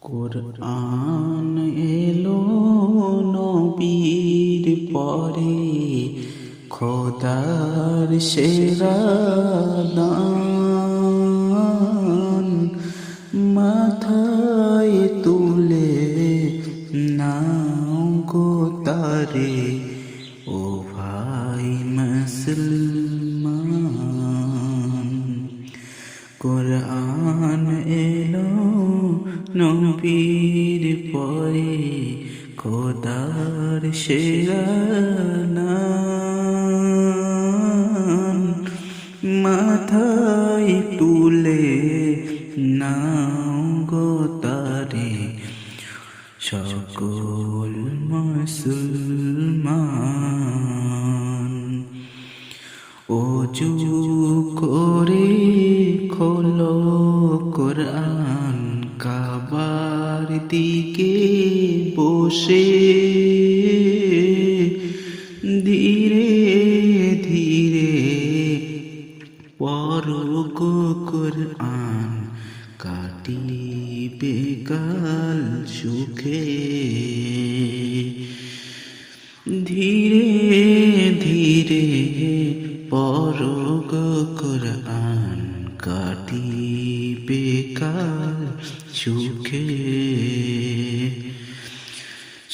কুরআন এলো নবীর পরে, খোদার সেরা দান, মাথায় তুলে নাও গো তারে, ও ভাই মুসলমান। কুরআন এলো নবীর পরে, খোদার সেরা নাম, মাথায় তুলে নাও গো তারে, সকল মুসলমান। ওযু করে খোলো কুরআন, কাবার দিকে বসে ধীরে ধীরে পড়ো গো কুরআন, কাটিবে কাল সুখে। ধীরে ধীরে পড়ো গো কুরআন, কাটিবে কাল সুখে।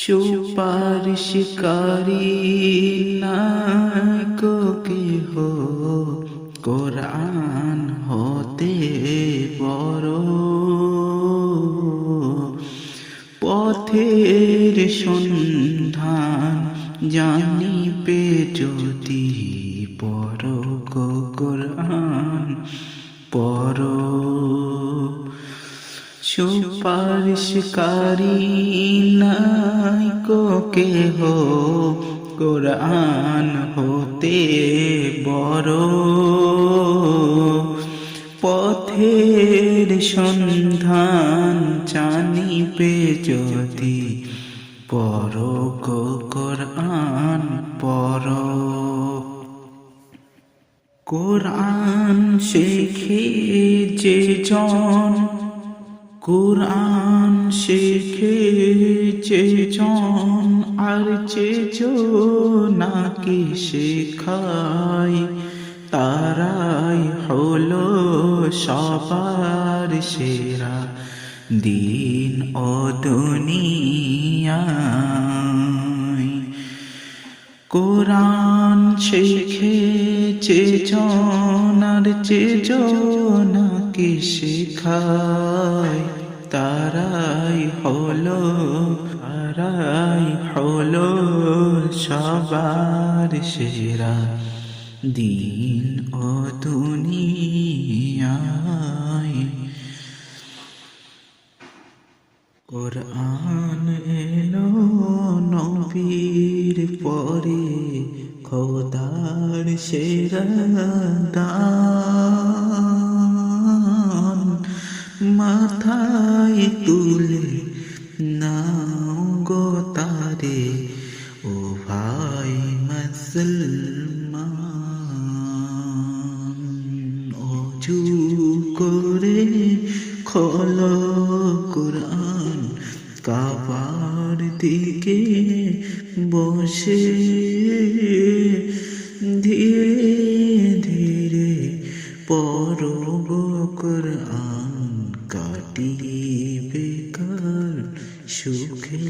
সুপারিশকারী নাই কো কেহ, কুরআন হতে বড়। পথের সন্ধান জানিবে যদি, পড়ো গো কুরআন পড়ো। সুপারিশকারী নাই কো কেহ, কুরআন হতে বড়। পথের সন্ধান জানিবে যদি, পড়ো গো কুরআন পড়ো। কুরআন শেখে যে জন, কুরআন শেখে যে জন, আর যে জনাকে শেখায়, তারাই হলো সবার সেরা দিন ও দুনিয়ায়। কুরআন শেখে যে জন, আর যে জনাকে শেখায়, তারাই হলো সবার সেরা দিন ও দুনিয়ায়। কুরআন এলো নবীর পরে, খোদার সেরা দান, মাথায় তুলে নাও গো তারে, ও ভাই মুসলমান। ওযু করে খোলো কুরআন, কাবার দিকে বসে ধীরে ধীরে পড়ো গো কুরআন, কাটিবে কাল সুখে।